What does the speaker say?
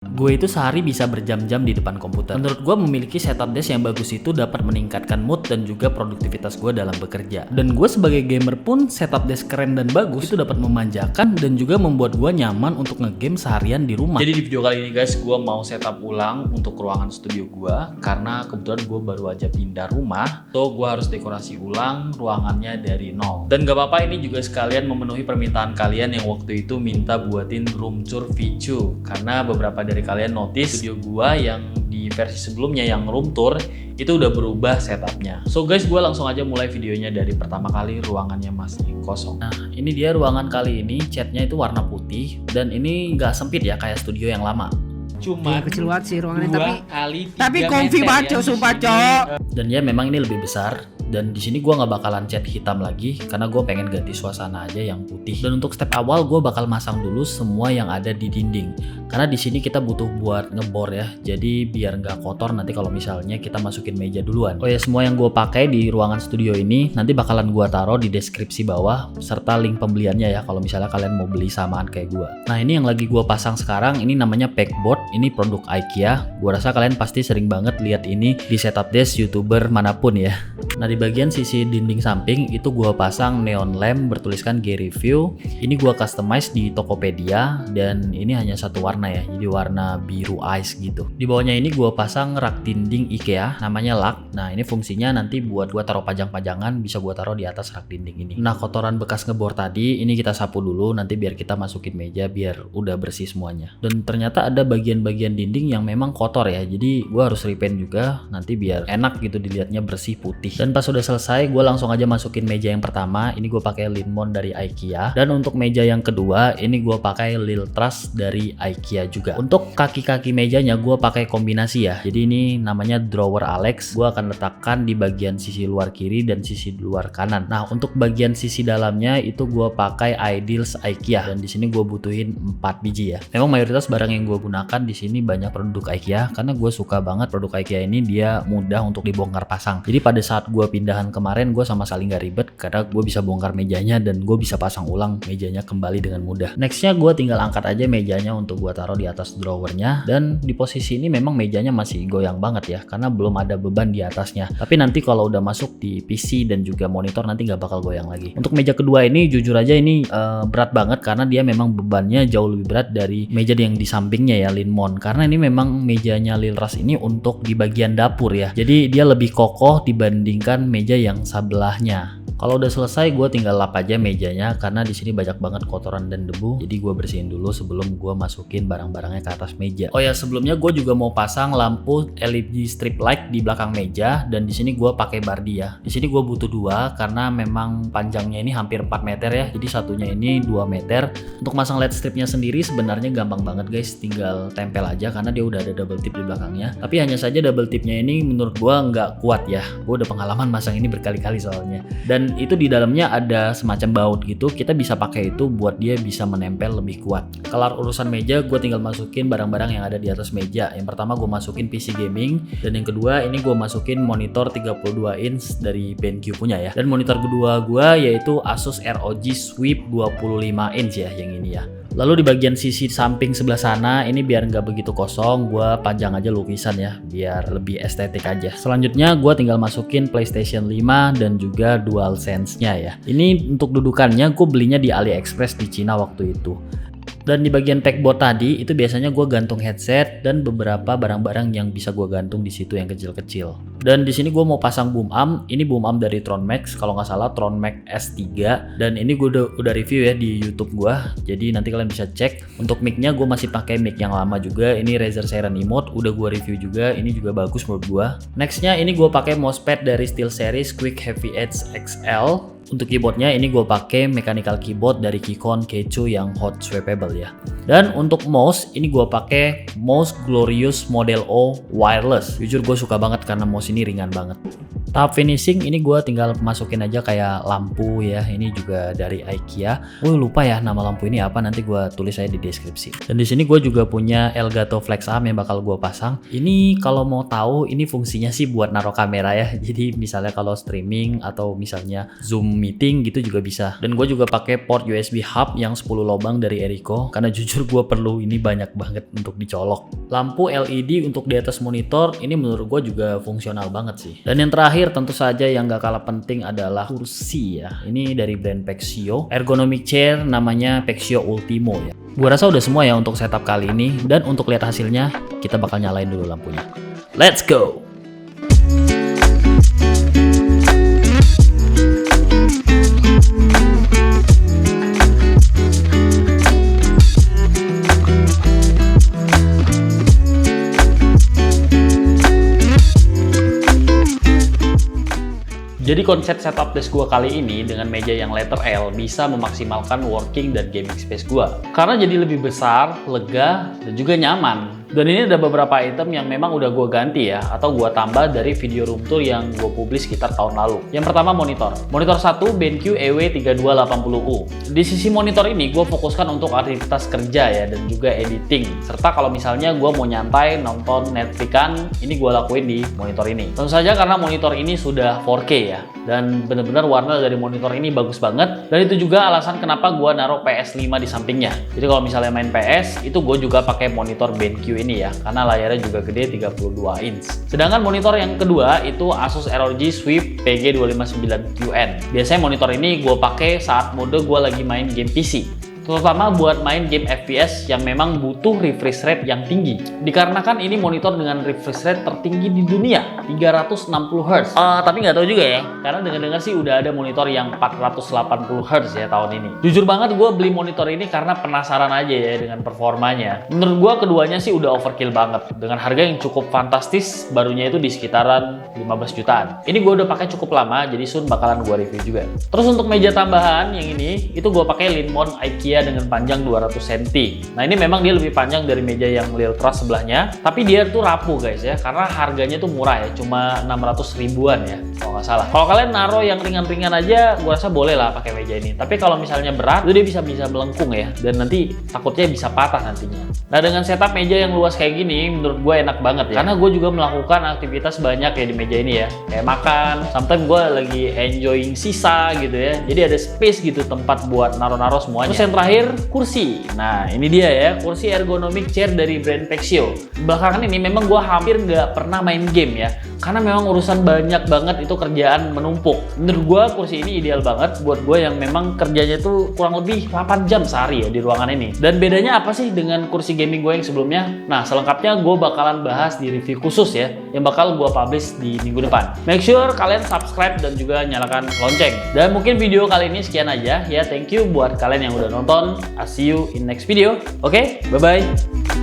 Gue itu sehari bisa berjam-jam di depan komputer. Menurut gue memiliki setup desk yang bagus itu dapat meningkatkan mood dan juga produktivitas gue dalam bekerja. Dan gue sebagai gamer pun setup desk keren dan bagus itu dapat memanjakan dan juga membuat gue nyaman untuk ngegame seharian di rumah. Jadi di video kali ini guys, gue mau setup ulang untuk ruangan studio gue karena kebetulan gue baru aja pindah rumah. So gue harus dekorasi ulang ruangannya dari nol. Dan gak apa-apa, ini juga sekalian memenuhi permintaan kalian yang waktu itu minta buatin room tour VCU. Karena beberapa dari kalian notice video gua yang di versi sebelumnya yang room tour itu udah berubah setupnya. So guys, gua langsung aja mulai videonya dari pertama kali ruangannya masih kosong. Nah, ini dia ruangan kali ini, catnya itu warna putih dan ini nggak sempit ya kayak studio yang lama. Cuma kecil banget sih ruangannya, tapi comfy banget ya, sumpah cok. Dan ya memang ini lebih besar. Dan di sini gue nggak bakalan cat hitam lagi karena gue pengen ganti suasana aja yang putih. Dan untuk step awal gue bakal masang dulu semua yang ada di dinding. Karena di sini kita butuh buat ngebor ya. Jadi biar nggak kotor nanti kalau misalnya kita masukin meja duluan. Oh ya, semua yang gue pakai di ruangan studio ini nanti bakalan gue taruh di deskripsi bawah serta link pembeliannya ya kalau misalnya kalian mau beli samaan kayak gue. Nah, ini yang lagi gue pasang sekarang ini namanya pegboard. Ini produk IKEA. Gue rasa kalian pasti sering banget lihat ini di setup desk YouTuber manapun ya. Nah, di bagian sisi dinding samping itu gua pasang neon lamp bertuliskan G-Review. Ini gua customize di Tokopedia dan ini hanya satu warna ya. Jadi warna biru ice gitu. Di bawahnya ini gua pasang rak dinding IKEA namanya Lak. Nah, ini fungsinya nanti buat gua taruh pajang-pajangan, bisa gua taruh di atas rak dinding ini. Nah, kotoran bekas ngebor tadi ini kita sapu dulu nanti biar kita masukin meja biar udah bersih semuanya. Dan ternyata ada bagian-bagian dinding yang memang kotor ya. Jadi gua harus repaint juga nanti biar enak gitu dilihatnya bersih putih. Dan pas udah selesai, gue langsung aja masukin meja yang pertama. Ini gue pakai Linmon dari IKEA. Dan untuk meja yang kedua, ini gue pakai Lil Truss dari IKEA juga. Untuk kaki-kaki mejanya gue pakai kombinasi ya. Jadi ini namanya drawer Alex. Gue akan letakkan di bagian sisi luar kiri dan sisi luar kanan. Nah, untuk bagian sisi dalamnya itu gue pakai Ideals IKEA. Dan di sini gue butuhin 4 biji ya. Memang mayoritas barang yang gue gunakan di sini banyak produk IKEA karena gue suka banget produk IKEA ini, dia mudah untuk dibongkar pasang. Jadi pada saat gue pindahan kemarin gue sama sekali nggak ribet karena gue bisa bongkar mejanya dan gue bisa pasang ulang mejanya kembali dengan mudah. Nextnya gue tinggal angkat aja mejanya untuk gue taruh di atas drawernya. Dan di posisi ini memang mejanya masih goyang banget ya karena belum ada beban di atasnya. Tapi nanti kalau udah masuk di PC dan juga monitor nanti nggak bakal goyang lagi. Untuk meja kedua ini jujur aja ini berat banget karena dia memang bebannya jauh lebih berat dari meja yang di sampingnya ya, Linmon. Karena ini memang mejanya Lil Truss ini untuk di bagian dapur ya. Jadi dia lebih kokoh dibandingkan meja yang sebelahnya. Kalau udah selesai gue tinggal lap aja mejanya karena di sini banyak banget kotoran dan debu. Jadi gue bersihin dulu sebelum gue masukin barang-barangnya ke atas meja. Oh ya, sebelumnya gue juga mau pasang lampu LED strip light di belakang meja dan di sini gue pakai bardi ya. Di sini gue butuh 2 karena memang panjangnya ini hampir 4 meter ya. Jadi satunya ini 2 meter. Untuk masang LED stripnya sendiri sebenarnya gampang banget guys, tinggal tempel aja karena dia udah ada double tip di belakangnya. Tapi hanya saja double tipnya ini menurut gue nggak kuat ya. Gue udah pengalaman masang ini berkali-kali soalnya. Dan itu di dalamnya ada semacam baut gitu, kita bisa pakai itu buat dia bisa menempel lebih kuat. Kelar urusan meja, gue tinggal masukin barang-barang yang ada di atas meja. Yang pertama gue masukin PC gaming, dan yang kedua ini gue masukin monitor 32 inch dari BenQ punya ya. Dan monitor kedua gue yaitu Asus ROG Sweep 25 inch ya, yang ini ya. Lalu di bagian sisi samping sebelah sana ini biar nggak begitu kosong, gue panjang aja lukisan ya biar lebih estetik aja. Selanjutnya gue tinggal masukin PlayStation 5 dan juga DualSense-nya ya. Ini untuk dudukannya gue belinya di AliExpress di Cina waktu itu. Dan di bagian pegboard tadi itu biasanya gue gantung headset dan beberapa barang-barang yang bisa gue gantung di situ yang kecil-kecil. Dan di sini gue mau pasang boom amp. Ini boom amp dari Tron Max, kalau nggak salah Tron Max S3. Dan ini gue udah review ya di YouTube gue. Jadi nanti kalian bisa cek. Untuk mic-nya gue masih pakai mic yang lama juga. Ini Razer Seren Emote, udah gue review juga. Ini juga bagus menurut gue. Nextnya ini gue pakai mousepad dari SteelSeries Quick Heavy Edge XL. Untuk keyboardnya ini gue pakai mechanical keyboard dari Keychron Keichu yang hot swappable ya. Dan untuk mouse ini gue pakai mouse Glorious Model O wireless. Jujur gue suka banget karena mouse ini ringan banget. Tahap finishing ini gue tinggal masukin aja kayak lampu ya. Ini juga dari IKEA. Gue lupa ya nama lampu ini apa, nanti gue tulis aja di deskripsi. Dan di sini gue juga punya Elgato Flex Arm yang bakal gue pasang. Ini kalau mau tahu ini fungsinya sih buat naruh kamera ya. Jadi misalnya kalau streaming atau misalnya Zoom meeting gitu juga bisa. Dan gue juga pakai port USB hub yang 10 lubang dari Erico karena jujur gue perlu ini banyak banget untuk dicolok. Lampu LED untuk di atas monitor ini menurut gue juga fungsional banget sih. Dan yang terakhir tentu saja yang gak kalah penting adalah kursi ya. Ini dari brand Pexio, ergonomic chair namanya Pexio Ultimo ya. Gua rasa udah semua ya untuk setup kali ini, dan untuk lihat hasilnya kita bakal nyalain dulu lampunya. Let's go. Jadi konsep setup desk gue kali ini dengan meja yang letter L bisa memaksimalkan working dan gaming space gue. Karena jadi lebih besar, lega, dan juga nyaman. Dan ini ada beberapa item yang memang udah gue ganti ya, atau gue tambah dari video room tour yang gue publish sekitar tahun lalu. Yang pertama monitor. Monitor 1 BenQ EW3280U. Di sisi monitor ini gue fokuskan untuk aktivitas kerja ya, dan juga editing. Serta kalau misalnya gue mau nyantai nonton Netflix-an, ini gue lakuin di monitor ini. Tentu saja karena monitor ini sudah 4K ya, dan bener-bener warna dari monitor ini bagus banget. Dan itu juga alasan kenapa gue naruh PS5 di sampingnya. Jadi kalau misalnya main PS, itu gue juga pakai monitor BenQ ini ya, karena layarnya juga gede 32 inch. Sedangkan monitor yang kedua itu Asus ROG Swift PG259QN. Biasanya monitor ini gue pakai saat mode gue lagi main game PC, terutama buat main game FPS yang memang butuh refresh rate yang tinggi. Dikarenakan ini monitor dengan refresh rate tertinggi di dunia, 360 Hz. Tapi nggak tahu juga ya, karena dengar-dengar sih udah ada monitor yang 480 Hz ya tahun ini. Jujur banget gue beli monitor ini karena penasaran aja ya dengan performanya. Menurut gue keduanya sih udah overkill banget, dengan harga yang cukup fantastis, barunya itu di sekitaran 15 jutaan. Ini gue udah pakai cukup lama, jadi soon bakalan gue review juga. Terus untuk meja tambahan yang ini, itu gue pakai Linmont IKEA dengan panjang 200 cm. Nah ini memang dia lebih panjang dari meja yang Lil Truss sebelahnya, tapi dia tuh rapuh guys ya, karena harganya tuh murah ya, cuma 600 ribuan ya kalau nggak salah. Kalau kalian naruh yang ringan-ringan aja, gua rasa boleh lah pakai meja ini. Tapi kalau misalnya berat, itu dia bisa melengkung ya, dan nanti takutnya bisa patah nantinya. Nah dengan setup meja yang luas kayak gini, menurut gue enak banget ya, karena gue juga melakukan aktivitas banyak ya di meja ini ya, kayak makan, sometimes gue lagi enjoying sisa gitu ya, jadi ada space gitu tempat buat naruh-naruh semuanya. Terus yang terakhir, kursi. Nah ini dia ya, kursi ergonomic chair dari brand Pexio. Belakangan ini memang gue hampir nggak pernah main game ya, karena memang urusan banyak banget, itu kerjaan menumpuk. Menurut gue kursi ini ideal banget buat gue yang memang kerjanya tuh kurang lebih 8 jam sehari ya di ruangan ini. Dan bedanya apa sih dengan kursi gaming gue yang sebelumnya? Nah selengkapnya gue bakalan bahas di review khusus ya, yang bakal gue publish di minggu depan. Make sure kalian subscribe dan juga nyalakan lonceng. Dan mungkin video kali ini sekian aja ya. Thank you buat kalian yang udah nonton. I'll see you in next video. Oke, bye-bye.